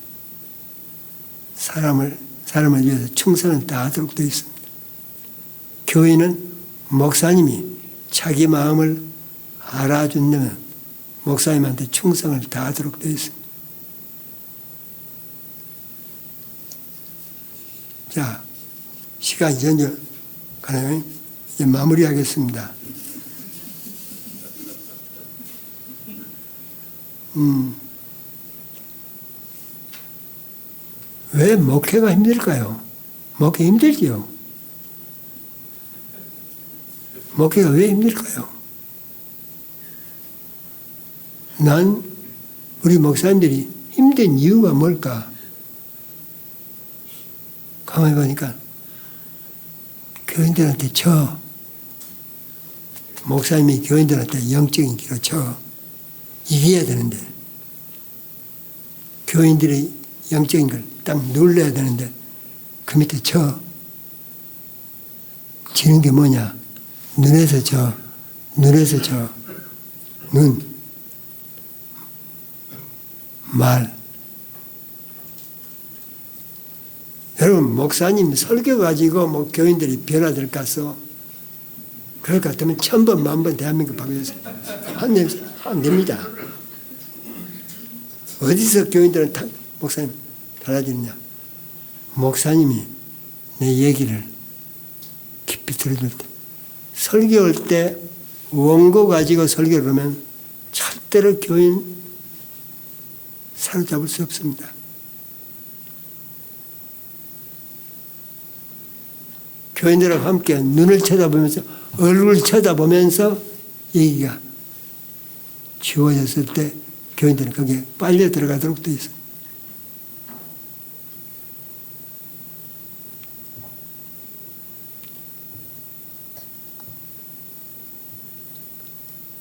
사람을 위해서 충성을 다하도록 되어 있습니다. 교회는 목사님이 자기 마음을 알아준다면 목사님한테 충성을 다하도록 되어 있습니다. 자, 시간이 전혀 가나요? 이제 마무리하겠습니다. 왜 목회가 힘들까요? 목회 힘들지요. 목회가 왜 힘들까요? 난 우리 목사님들이 힘든 이유가 뭘까? 가만히 보니까 교인들한테 목사님이 교인들한테 영적인 길로 이겨야 되는데 교인들의 영적인 걸 딱 눌러야 되는데 그 밑에 지는 게 뭐냐? 눈에서 눈, 말. 여러분 목사님 설교 가지고 교인들이 변화될까 써. 그럴 것 같으면 1000번, 10,000번 대한민국 바뀌었어요. 안 됩니다. 어디서 교인들은 목사님 달라지느냐? 목사님이 내 얘기를 깊이 들어줄 때, 설교할 때 원고 가지고 설교를 하면 절대로 교인 사로잡을 수 없습니다. 교인들하고 함께 눈을 쳐다보면서 얼굴을 쳐다보면서 얘기가 지워졌을 때 교인들은 거기에 빨려 들어가도록 되어 있습니다.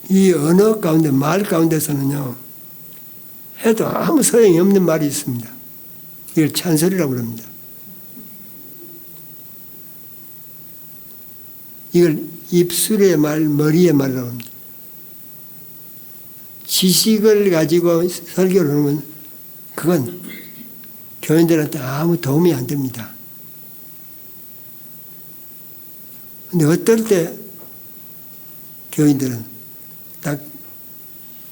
이 언어 가운데, 말 가운데서는요, 해도 아무 소용이 없는 말이 있습니다. 이걸 찬소리라고 그럽니다. 이걸 입술의 말, 머리의 말이라고 합니다. 지식을 가지고 설교를 하는 건, 그건 교인들한테 아무 도움이 안 됩니다. 근데 어떨 때 교인들은 딱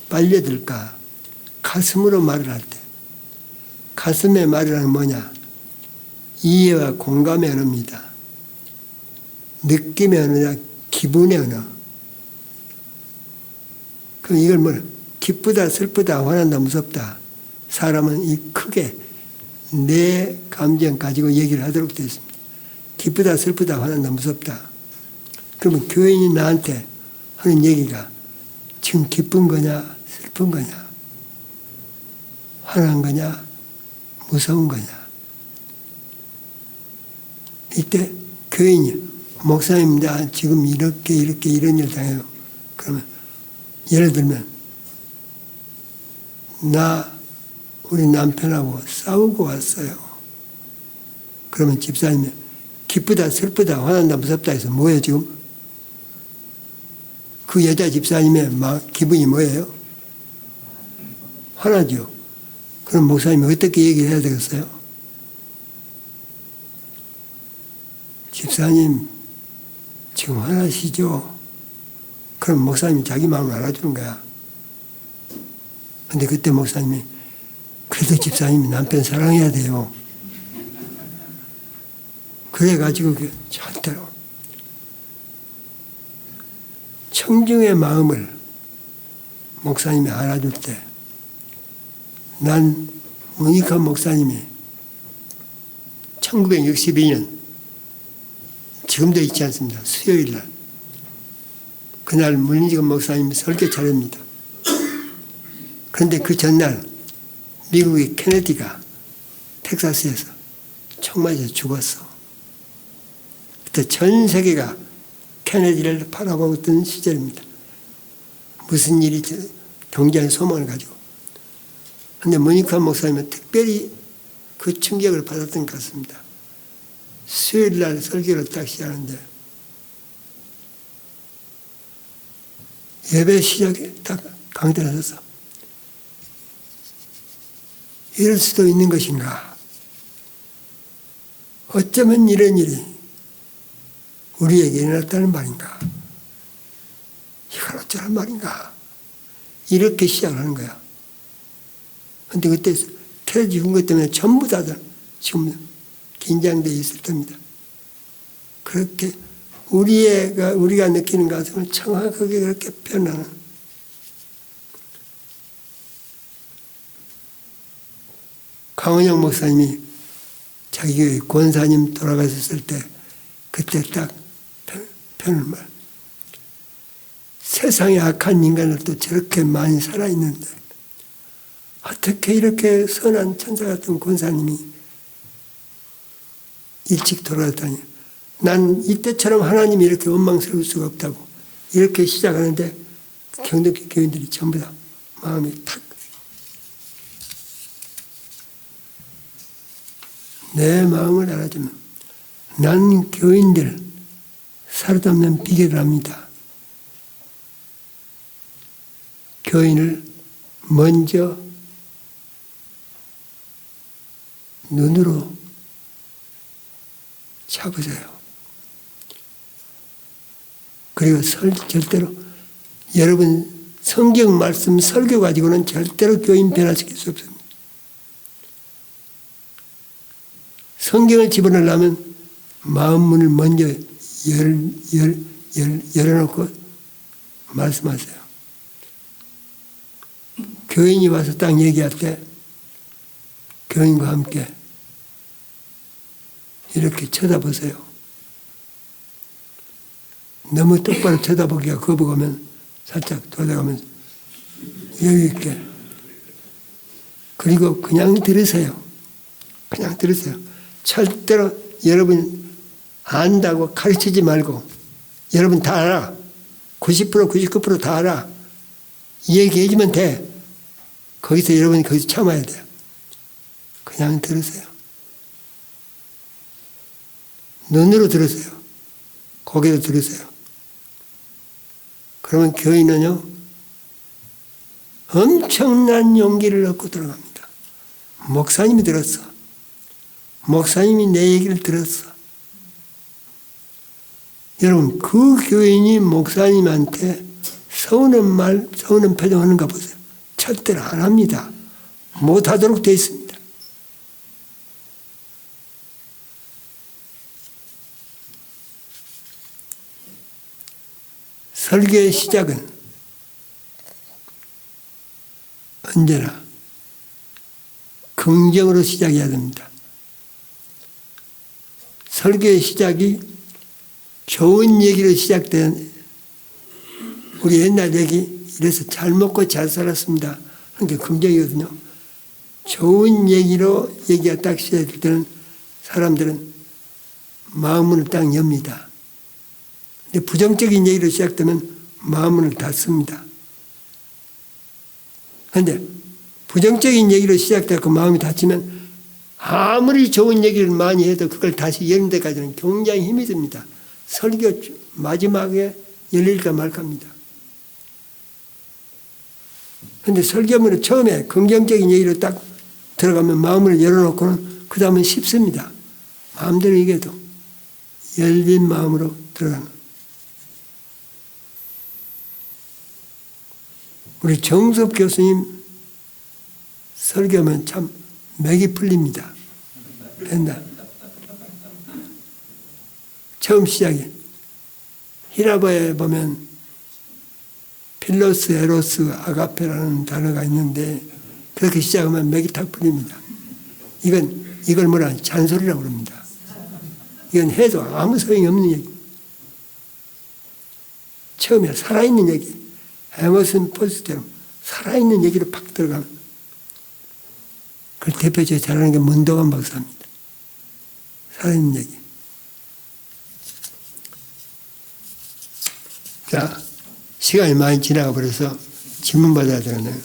빨려들까? 가슴으로 말을 할 때. 가슴의 말이라는 뭐냐? 이해와 공감의 언어입니다. 느낌의 언어냐, 기분의 언어. 그럼 이걸 뭐, 기쁘다, 슬프다, 화난다, 무섭다. 사람은 이 크게 내 감정 가지고 얘기를 하도록 되어 있습니다. 기쁘다, 슬프다, 화난다, 무섭다. 그러면 교인이 나한테 하는 얘기가 지금 기쁜 거냐, 슬픈 거냐, 화난 거냐, 무서운 거냐. 이때 교인이 목사님, 나 지금 이렇게 이런 일 당해요. 그러면 예를 들면 우리 남편하고 싸우고 왔어요. 그러면 집사님이 기쁘다, 슬프다, 화난다, 무섭다 해서 뭐예요 지금? 그 여자 집사님의 기분이 뭐예요? 화나죠. 그럼 목사님이 어떻게 얘기해야 되겠어요? 집사님, 지금 화나시죠? 그럼 목사님이 자기 마음을 알아주는 거야. 근데 그때 목사님이 그래도 집사님이 남편 사랑해야 돼요. 그래가지고 절대로 청중의 마음을 목사님이 알아줄 때 난 문익환 목사님이 1962년 지금도 있지 않습니다. 수요일 날 그날 문익환 목사님이 설교 차례입니다. 그런데 그 전날 미국의 케네디가 텍사스에서 총 맞아서 죽었어. 그때 전 세계가 케네디를 바라보고 있던 시절입니다. 무슨 일이 경제의 소망을 가지고. 그런데 문익환 목사님은 특별히 그 충격을 받았던 것 같습니다. 수요일 날 설교를 딱 시작하는데 예배 시작에 딱 강단에 서서 이럴 수도 있는 것인가? 어쩌면 이런 일이 우리에게 일어났다는 말인가? 이걸 어쩌란 말인가? 이렇게 시작하는 거야. 그런데 그때 테러 죽은 것 때문에 전부 다 지금 긴장되어 있을 겁니다. 그렇게 우리가 느끼는 가슴을 정확하게 그렇게 표현하는 강원영 목사님이 자기 교회 권사님 돌아가셨을 때 그때 딱 표현을 말. 세상에 악한 인간들도 저렇게 많이 살아있는데 어떻게 이렇게 선한 천사 같은 권사님이 일찍 돌아갔다니. 난 이때처럼 하나님이 이렇게 원망스러울 수가 없다고 이렇게 시작하는데 경덕교 교인들이 전부 다 마음이 탁. 내 마음을 알아주면 난 교인들 살아남는 비결을 합니다. 교인을 먼저 눈으로 잡으세요. 그리고 절대로 여러분 성경 말씀 설교 가지고는 절대로 교인 변화시킬 수 없습니다. 성경을 집어넣으려면 마음 문을 먼저 열어놓고 말씀하세요. 교인이 와서 딱 얘기할 때 교인과 함께 이렇게 쳐다보세요. 너무 똑바로 쳐다보기가 거부가면 살짝 돌아가면서 여유 있게. 그리고 그냥 들으세요. 그냥 들으세요. 절대로 여러분 안다고 가르치지 말고 여러분 다 알아. 90% 99% 다 알아. 얘기해주면 돼. 거기서 여러분이 거기서 참아야 돼요. 그냥 들으세요. 눈으로 들으세요. 고개로 들으세요. 그러면 교인은요, 엄청난 용기를 얻고 들어갑니다. 목사님이 들었어. 목사님이 내 얘기를 들었어. 여러분, 그 교인이 목사님한테 서운한 말, 서운한 표정 하는가 보세요. 절대로 안 합니다. 못하도록 되어 있습니다. 설교의 시작은 언제나 긍정으로 시작해야 됩니다. 설교의 시작이 좋은 얘기로 시작된 우리 옛날 얘기 이래서 잘 먹고 잘 살았습니다. 그게 긍정이거든요. 좋은 얘기로 얘기가 딱 시작될 때는 사람들은 마음문을 딱 엽니다. 근데 부정적인 얘기로 시작되면 마음문을 닫습니다. 그런데 부정적인 얘기로 시작되고 마음이 닫히면 아무리 좋은 얘기를 많이 해도 그걸 다시 여는 데까지는 굉장히 힘이 듭니다. 설교 마지막에 열릴까 말까입니다. 그런데 설교문은 처음에 긍정적인 얘기로 딱 들어가면 마음을 열어놓고는 그 다음은 쉽습니다. 마음대로 얘기해도 열린 마음으로 들어가는. 우리 정섭 교수님 설교면 참 맥이 풀립니다. 맨날. 처음 시작에 히라바에 보면 필로스, 에로스, 아가페라는 단어가 있는데 그렇게 시작하면 맥이 탁 풀립니다. 이걸 뭐라 잔소리라고 그럽니다. 이건 해도 아무 소용이 없는 얘기. 처음에 살아있는 얘기. 에머슨 포스처럼 살아있는 얘기로 팍 들어가면 그걸 대표적으로 잘하는 게 문도관 박사입니다. 살아있는 얘기. 자, 시간이 많이 지나가 버려서 질문 받아야 되겠네요.